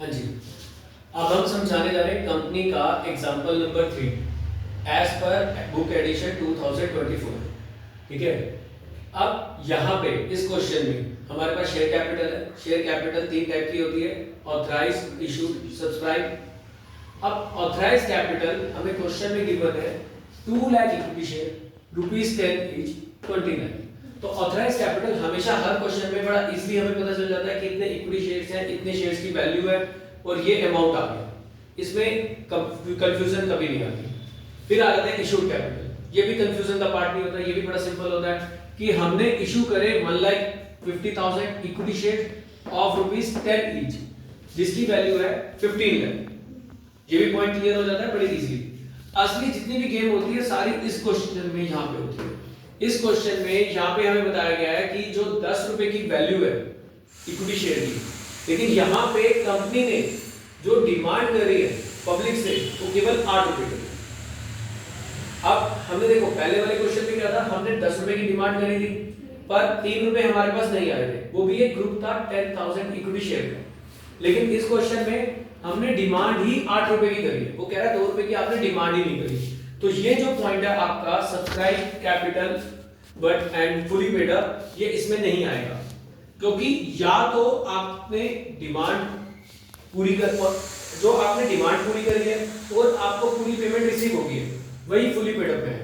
हाँ जी, अब हम समझाने जा रहे हैं कंपनी का example number 3 as per book edition 2024। ठीक है, अब यहाँ पे इस क्वेश्चन में हमारे पास शेयर कैपिटल है। शेयर कैपिटल 3 टाइप की होती है, ऑथराइज, इशूड, सब्सक्राइब। अब ऑथराइज कैपिटल हमें क्वेश्चन में गिवन है 2 lakh equity share ₹10 each 20 lakh. तो ऑथराइज कैपिटल हमेशा हर क्वेश्चन में बड़ा इजीली हमें पता चल जाता है कि इतने इक्विटी शेयर्स हैं, इतने शेयर्स की वैल्यू है और ये अमाउंट आ गया। इसमें कंफ्यूजन कभी नहीं आती। फिर आ जाता है इशूड कैपिटल। ये भी कंफ्यूजन का पार्ट नहीं होता, ये भी बड़ा सिंपल होता है कि हमने इशू करे 1,50,000 इक्विटी शेयर ऑफ ₹10 ईच, जिसकी वैल्यू है 15 लाख। ये भी पॉइंट क्लियर हो जाता है बड़ी इजीली। असली जितनी भी गेम होती है सारी इस क्वेश्चन में यहाँ पे होती है। इस क्वेश्चन में यहाँ पे हमें बताया गया है कि जो 10 रुपए की वैल्यू है इक्विटी शेयर की, लेकिन यहाँ पे कंपनी ने जो डिमांड करी है पब्लिक से वो केवल 8 रुपए की। अब हमने देखो पहले वाले क्वेश्चन में क्या था, हमने 10 रुपए की डिमांड करी थी पर 3 रुपए हमारे पास नहीं आए थे, वो भी एक ग्रुप था 10,000 इक्विटी शेयर का। लेकिन इस क्वेश्चन में हमने डिमांड ही 8 रुपए की करी है, वो कह रहा है 2 रुपए की आपने डिमांड ही नहीं करी। तो ये जो पॉइंट है आपका subscribe capital but and fully paid up, ये इसमें नहीं आएगा, क्योंकि या तो आपने डिमांड पूरी कर, जो आपने डिमांड पूरी करी है और आपको पूरी पेमेंट रिसीव होगी है, वही फुली पेड अप है।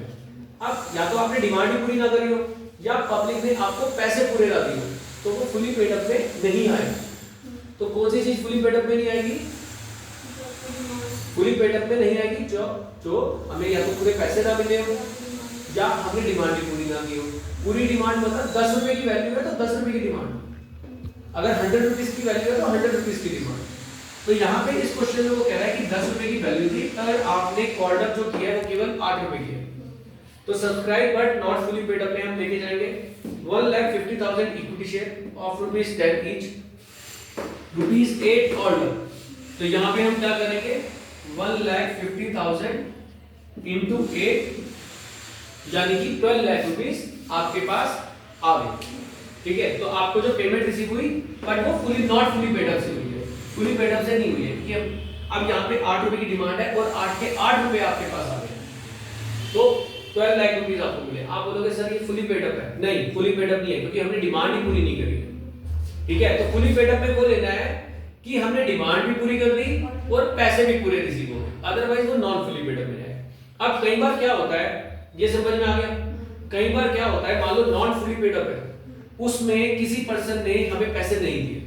अब या तो आपने डिमांड ही पूरी ना करी हो या पब्लिक ने आपको पैसे पूरे ना दिए हो, तो वो फुली पेड अप में नहीं आएगा। तो कौन सी चीज फुली पेड अप में नहीं आएगी? फुली पेड अप में नहीं आएगी जो हमें या तो पूरे पैसे ना मिले हो या हमने डिमांड ही पूरी ना की हो। पूरी डिमांड मतलब 10 रुपए की वैल्यू है तो 10 रुपए की डिमांड, अगर 100 रुपीज की वैल्यू है तो 100 रुपीज की डिमांड। तो यहाँ पे इस क्वेश्चन में वो कह रहा है कि 10 रुपए की वैल्यू थी, अगर आपने कॉल्ड अप जो किया है वो केवल 8 रुपए की है। तो subscribe but not fully paid up में हम लेके जाएंगे 1,50,000 equity share of ₹10 each, ₹8 called up. तो यहाँ पे हम क्या करेंगे 1,50,000 इंटू 8 यानी कि 12 लाख रुपीस आपके पास आ गए। ठीक है, तो आपको जो पेमेंट रिसीव हुई बट वो fully not fully paid up से हुई है, फुली पेड अप से नहीं हुई है, क्योंकि अब यहाँ पे 8 रुपए की डिमांड है और 8 के 8 रुपए आपके पास आ गए, तो 12 लाख रुपीस आपको मिले। आप बोलोगे सर ये फुली पेड अप है, नहीं फुली पेड अप नहीं है, क्योंकि हमने डिमांड ही पूरी नहीं करी है। ठीक है, तो फुली पेड अप में वो लेना है कि हमने डिमांड भी पूरी कर दी और पैसे भी पूरे रिसीव हो गए, अदरवाइज वो नॉन फुली पेड अप में जाएगा। अब कई बार क्या होता है, ये समझ में आ गया? कई बार क्या होता है, मान लो नॉन फुली पेड अप है, उसमें किसी पर्सन ने हमें पैसे नहीं दिए,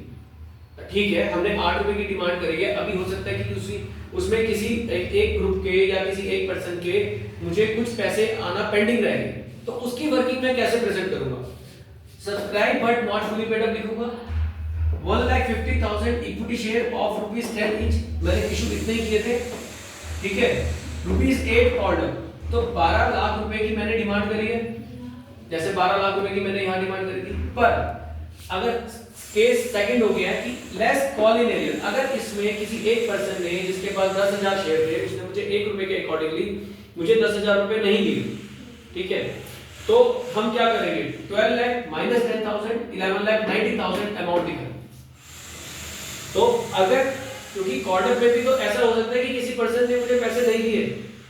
ठीक है, हमने 8 रुपए की डिमांड करी है, अभी हो सकता है कि उसमें किसी एक ग्रुप के या किसी एक पर्सन के मुझे कुछ पैसे आना पेंडिंग रह गए, तो उसकी वर्किंग मैं कैसे प्रेजेंट करूंगा? Subscribe but not fully paid up लिखूंगा। 1,50,000 इक्विटी शेयर ऑफ ₹10 ईच, मैंने इशू इतने ही किए थे। ठीक है, ₹8 ऑर्डर, तो 12 लाख रुपए की मैंने डिमांड करी है, जैसे 12 लाख रुपए की मैंने यहां डिमांड करी थी। पर अगर केस सेकंड हो गया कि लेस कॉल इन एरियर, अगर इसमें किसी एक पर्सन ने जिसके पास 10,000 शेयर थे, उसने मुझे 1 रुपए के अकॉर्डिंगली मुझे 10,000 रुपए नहीं दिए, ठीक है, तो हम क्या करेंगे 12 लाख माइनस 10,000 11,90,000 अमाउंट दिखाएंगे। तो अगर क्योंकि कॉर्डर पे भी तो ऐसा हो सकता है कि किसी पर्सन ने मुझे पैसे नहीं दिए,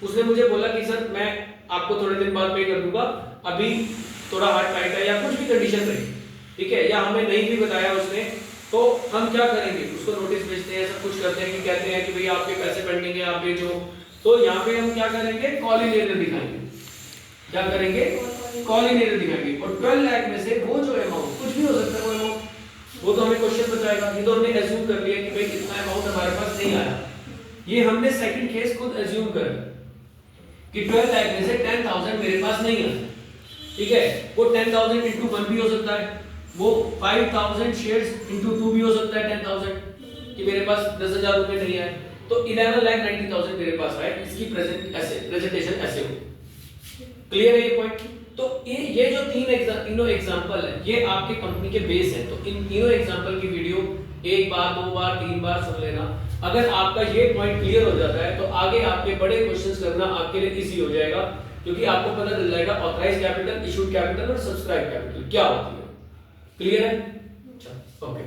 उसने मुझे बोला कि सर मैं आपको थोड़े दिन बाद पे कर दूंगा, अभी थोड़ा हार्ड टाइट है या कुछ भी कंडीशन रही, ठीक है, या हमें नहीं भी बताया उसने, तो हम क्या करेंगे उसको नोटिस भेजते हैं, सब कुछ करते हैं कि कहते हैं कि भैया आपके पैसे पेंडिंग है, आप भेजो। तो यहाँ पे हम क्या करेंगे कॉल इन एरियर दिखाएंगे। क्या करेंगे? कॉल इन एरियर दिखाएंगे। और 12 लाख में से वो जो अमाउंट कुछ भी हो सकता है, वो अमाउंट वो तो हमें क्वेश्चन बताएगा। ये तो हमने एज्यूम कर लिया कि भाई इतना अमाउंट हमारे पास नहीं आया, ये हमने सेकंड केस खुद एज्यूम कर कि 12 लाख में से 10,000 मेरे पास नहीं है, ठीक है, वो 10,000 इंटू 1 भी हो सकता है, वो 5,000 शेयर्स इंटू 2 भी हो सकता है 10,000 कि मेरे पास 10,000 रुपए नहीं आए, तो 11,90,000 मेरे पास आए। इसकी प्रेजेंटेशन ऐसे हो। क्लियर है ये पॉइंट? तो ये जो तीनों एग्जांपल है, ये आपके कंपनी के बेस है। तो इन तीनों एग्जांपल की वीडियो 1 बार 2 बार 3 बार सुन लेना। अगर आपका ये पॉइंट क्लियर हो जाता है तो आगे आपके बड़े क्वेश्चंस करना आपके लिए इजी हो जाएगा, क्योंकि आपको पता चल जाएगा ऑथराइज कैपिटल, इशूड कैपिटल और सब्सक्राइब कैपिटल क्या होती है। क्लियर है? अच्छा, ओके।